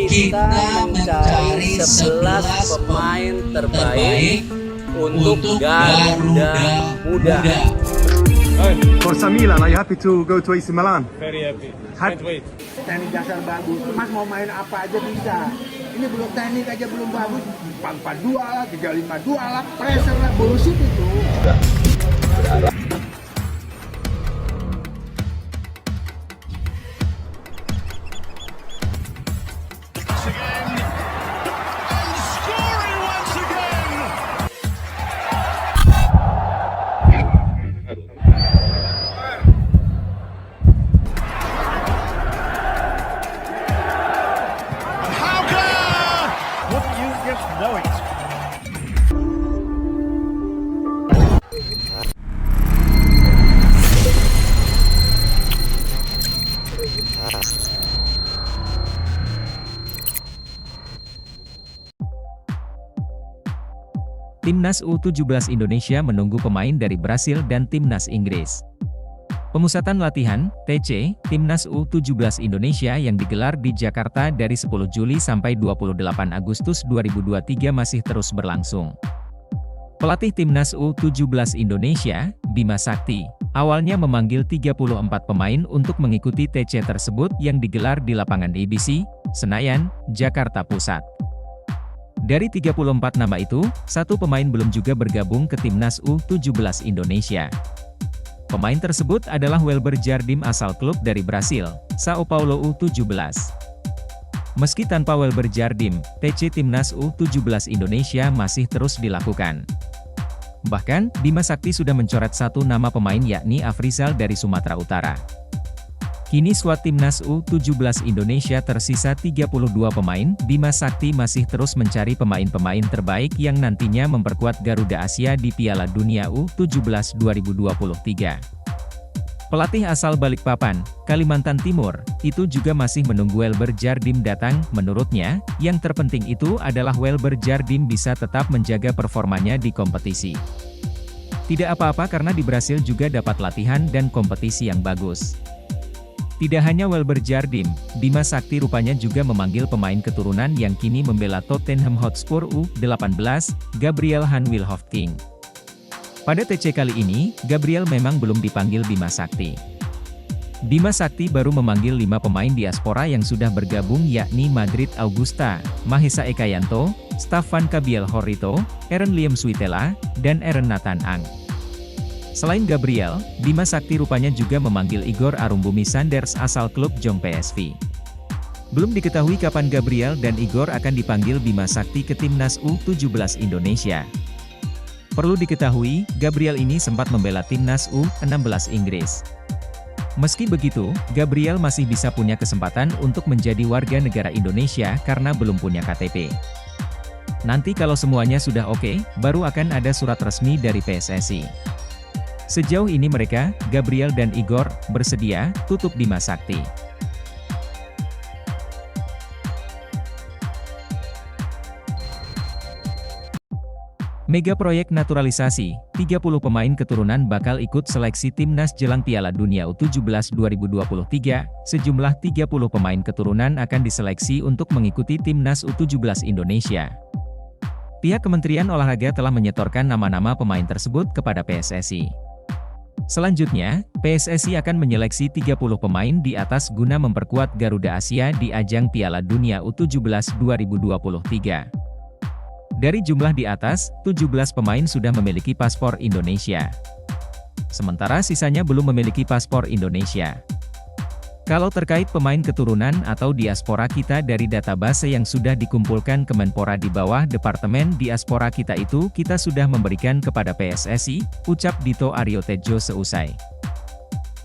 kita mencari 11 pemain terbaik untuk Garuda Muda. Forza Milan, are you happy to go to AC Milan? Very happy. Can't wait. Teknik dasar bagus, Mas mau main apa aja bisa. Ini belum teknik aja belum bagus. 4-4-2 lah, 3-5-2 lah, pressure lah, bullshit itu. Timnas U17 Indonesia menunggu pemain dari Brasil dan Timnas Inggris. Pemusatan latihan, TC, Timnas U17 Indonesia yang digelar di Jakarta dari 10 Juli sampai 28 Agustus 2023 masih terus berlangsung. Pelatih Timnas U17 Indonesia, Bima Sakti, awalnya memanggil 34 pemain untuk mengikuti TC tersebut yang digelar di lapangan ABC, Senayan, Jakarta Pusat. Dari 34 nama itu, satu pemain belum juga bergabung ke Timnas U17 Indonesia. Pemain tersebut adalah Welber Jardim asal klub dari Brasil, Sao Paulo U17. Meski tanpa Welber Jardim, TC Timnas U17 Indonesia masih terus dilakukan. Bahkan, Bima Sakti sudah mencoret satu nama pemain yakni Afrizal dari Sumatera Utara. Kini skuad Timnas U17 Indonesia tersisa 32 pemain, Bima Sakti masih terus mencari pemain-pemain terbaik yang nantinya memperkuat Garuda Asia di Piala Dunia U17 2023. Pelatih asal Balikpapan, Kalimantan Timur, itu juga masih menunggu Welber Jardim datang. Menurutnya, yang terpenting itu adalah Welber Jardim bisa tetap menjaga performanya di kompetisi. Tidak apa-apa karena di Brasil juga dapat latihan dan kompetisi yang bagus. Tidak hanya Welber Jardim, Bima Sakti rupanya juga memanggil pemain keturunan yang kini membela Tottenham Hotspur U18, Gabriel Han Wilhoftking. Pada TC kali ini, Gabriel memang belum dipanggil Bima Sakti. Bima Sakti baru memanggil 5 pemain diaspora yang sudah bergabung yakni Madrid Augusta, Mahesa Ekayanto, Staffan Kabiel Horrito, Eren Liam Suitela, dan Eren Nathan Ang. Selain Gabriel, Bima Sakti rupanya juga memanggil Igor Arumbumi Sanders asal klub Jong PSV. Belum diketahui kapan Gabriel dan Igor akan dipanggil Bima Sakti ke Timnas U17 Indonesia. Perlu diketahui, Gabriel ini sempat membela Timnas U16 Inggris. Meski begitu, Gabriel masih bisa punya kesempatan untuk menjadi warga negara Indonesia karena belum punya KTP. Nanti kalau semuanya sudah oke, baru akan ada surat resmi dari PSSI. Sejauh ini mereka, Gabriel dan Igor, bersedia tutup Bima Sakti. Mega proyek naturalisasi, 30 pemain keturunan bakal ikut seleksi Timnas jelang Piala Dunia U17 2023, sejumlah 30 pemain keturunan akan diseleksi untuk mengikuti Timnas U17 Indonesia. Pihak Kementerian Olahraga telah menyetorkan nama-nama pemain tersebut kepada PSSI. Selanjutnya, PSSI akan menyeleksi 30 pemain di atas guna memperkuat Garuda Asia di ajang Piala Dunia U17 2023. Dari jumlah di atas, 17 pemain sudah memiliki paspor Indonesia. Sementara sisanya belum memiliki paspor Indonesia. Kalau terkait pemain keturunan atau diaspora kita dari database yang sudah dikumpulkan Kemenpora di bawah Departemen Diaspora kita itu kita sudah memberikan kepada PSSI, ucap Dito Aryo Tejo seusai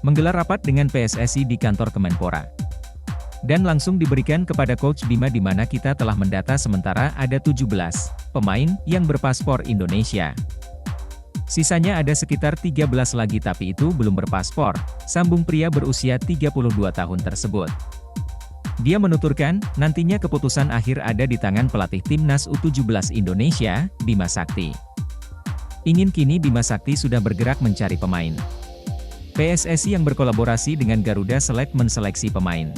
menggelar rapat dengan PSSI di kantor Kemenpora. Dan langsung diberikan kepada Coach Bima di mana kita telah mendata sementara ada 17 pemain yang berpaspor Indonesia. Sisanya ada sekitar 13 lagi tapi itu belum berpaspor, sambung pria berusia 32 tahun tersebut. Dia menuturkan, nantinya keputusan akhir ada di tangan pelatih Timnas U17 Indonesia, Bima Sakti. Kini Bima Sakti sudah bergerak mencari pemain. PSSI yang berkolaborasi dengan Garuda Select menseleksi pemain.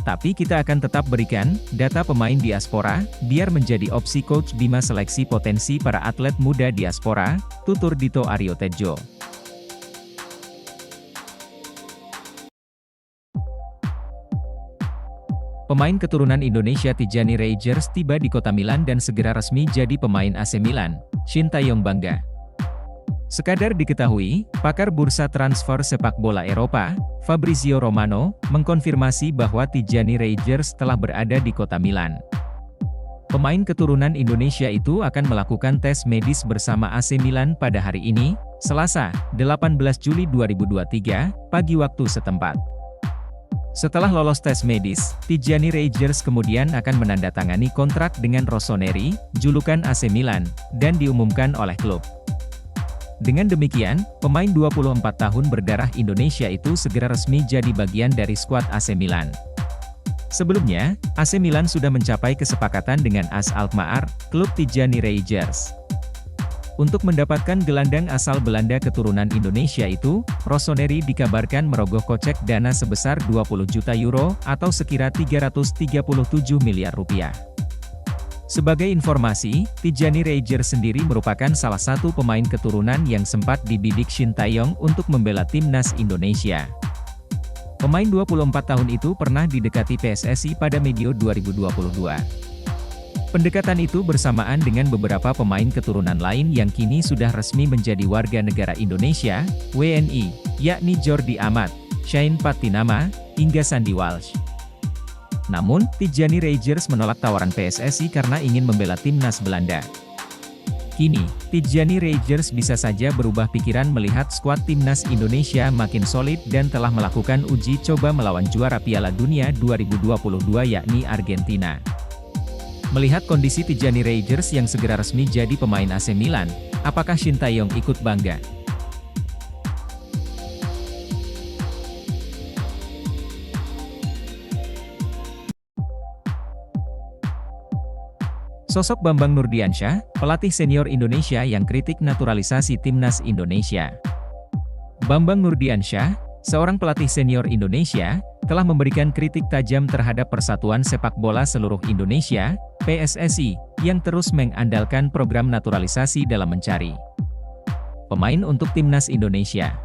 Tapi kita akan tetap berikan data pemain diaspora, biar menjadi opsi Coach Bima seleksi potensi para atlet muda diaspora, tutur Dito Aryo Tejo. Pemain keturunan Indonesia Tijani Rangers tiba di kota Milan dan segera resmi jadi pemain AC Milan, Shin Tae-yong bangga. Sekadar diketahui, pakar bursa transfer sepak bola Eropa, Fabrizio Romano, mengkonfirmasi bahwa Tijani Rangers telah berada di kota Milan. Pemain keturunan Indonesia itu akan melakukan tes medis bersama AC Milan pada hari ini, Selasa, 18 Juli 2023, pagi waktu setempat. Setelah lolos tes medis, Tijani Rangers kemudian akan menandatangani kontrak dengan Rossoneri, julukan AC Milan, dan diumumkan oleh klub. Dengan demikian, pemain 24 tahun berdarah Indonesia itu segera resmi jadi bagian dari skuad AC Milan. Sebelumnya, AC Milan sudah mencapai kesepakatan dengan AS Alkmaar, klub Tijani Rangers. Untuk mendapatkan gelandang asal Belanda keturunan Indonesia itu, Rossoneri dikabarkan merogoh kocek dana sebesar 20 juta euro atau sekira 337 miliar rupiah. Sebagai informasi, Tijani Rangers sendiri merupakan salah satu pemain keturunan yang sempat dibidik Shin Tae-yong untuk membela timnas Indonesia. Pemain 24 tahun itu pernah didekati PSSI pada medio 2022. Pendekatan itu bersamaan dengan beberapa pemain keturunan lain yang kini sudah resmi menjadi warga negara Indonesia, WNI, yakni Jordi Amat, Shane Patinama, hingga Sandy Walsh. Namun, Tijani Rangers menolak tawaran PSSI karena ingin membela timnas Belanda. Kini, Tijani Rangers bisa saja berubah pikiran melihat skuad timnas Indonesia makin solid dan telah melakukan uji coba melawan juara Piala Dunia 2022 yakni Argentina. Melihat kondisi Tijani Rangers yang segera resmi jadi pemain AC Milan, apakah Shin Tae-yong ikut bangga? Sosok Bambang Nurdiansyah, pelatih senior Indonesia yang kritik naturalisasi timnas Indonesia. Bambang Nurdiansyah, seorang pelatih senior Indonesia, telah memberikan kritik tajam terhadap Persatuan Sepak Bola Seluruh Indonesia, PSSI, yang terus mengandalkan program naturalisasi dalam mencari pemain untuk timnas Indonesia.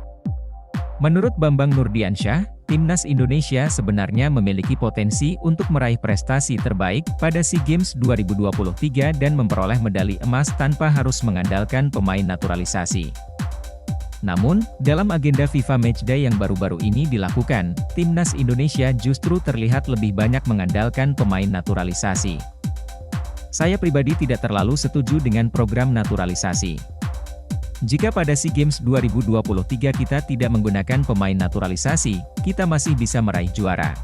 Menurut Bambang Nurdiansyah, timnas Indonesia sebenarnya memiliki potensi untuk meraih prestasi terbaik pada SEA Games 2023 dan memperoleh medali emas tanpa harus mengandalkan pemain naturalisasi. Namun, dalam agenda FIFA Matchday yang baru-baru ini dilakukan, timnas Indonesia justru terlihat lebih banyak mengandalkan pemain naturalisasi. Saya pribadi tidak terlalu setuju dengan program naturalisasi. Jika pada SEA Games 2023 kita tidak menggunakan pemain naturalisasi, kita masih bisa meraih juara.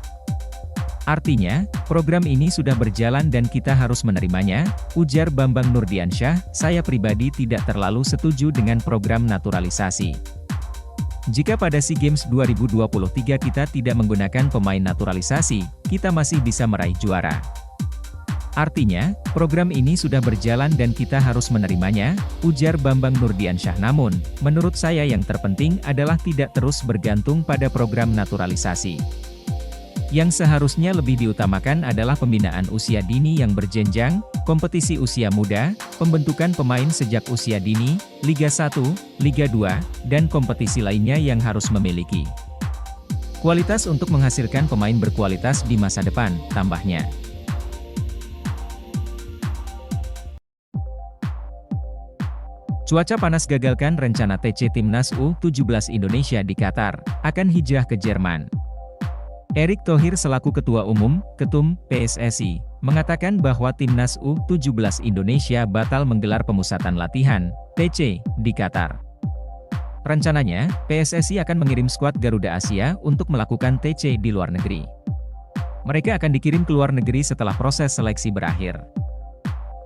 Artinya, program ini sudah berjalan dan kita harus menerimanya, ujar Bambang Nurdiansyah. Saya pribadi tidak terlalu setuju dengan program naturalisasi. Jika pada SEA Games 2023 kita tidak menggunakan pemain naturalisasi, kita masih bisa meraih juara. Artinya, program ini sudah berjalan dan kita harus menerimanya, ujar Bambang Nurdiansyah. Namun, menurut saya yang terpenting adalah tidak terus bergantung pada program naturalisasi. Yang seharusnya lebih diutamakan adalah pembinaan usia dini yang berjenjang, kompetisi usia muda, pembentukan pemain sejak usia dini, Liga 1, Liga 2, dan kompetisi lainnya yang harus memiliki kualitas untuk menghasilkan pemain berkualitas di masa depan, tambahnya. Cuaca panas gagalkan rencana TC Timnas U17 Indonesia di Qatar, akan hijrah ke Jerman. Erick Thohir selaku Ketua Umum, Ketum, PSSI, mengatakan bahwa Timnas U17 Indonesia batal menggelar pemusatan latihan, TC, di Qatar. Rencananya, PSSI akan mengirim skuad Garuda Asia untuk melakukan TC di luar negeri. Mereka akan dikirim ke luar negeri setelah proses seleksi berakhir.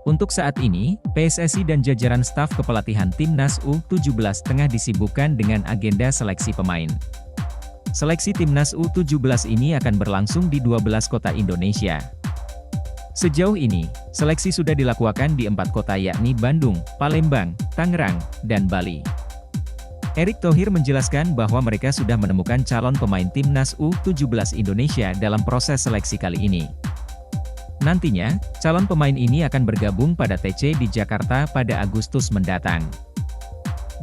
Untuk saat ini, PSSI dan jajaran staf kepelatihan Timnas U17 tengah disibukkan dengan agenda seleksi pemain. Seleksi Timnas U17 ini akan berlangsung di 12 kota Indonesia. Sejauh ini, seleksi sudah dilakukan di 4 kota yakni Bandung, Palembang, Tangerang, dan Bali. Erick Thohir menjelaskan bahwa mereka sudah menemukan calon pemain timnas U17 Indonesia dalam proses seleksi kali ini. Nantinya, calon pemain ini akan bergabung pada TC di Jakarta pada Agustus mendatang.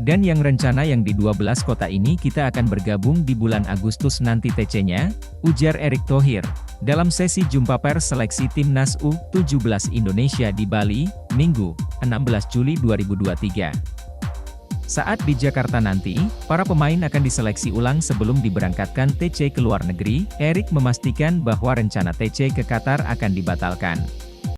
Dan yang rencana yang di 12 kota ini kita akan bergabung di bulan Agustus nanti TC-nya, ujar Erick Thohir, dalam sesi jumpa pers seleksi timnas U17 Indonesia di Bali, Minggu, 16 Juli 2023. Saat di Jakarta nanti, para pemain akan diseleksi ulang sebelum diberangkatkan TC ke luar negeri. Erick memastikan bahwa rencana TC ke Qatar akan dibatalkan.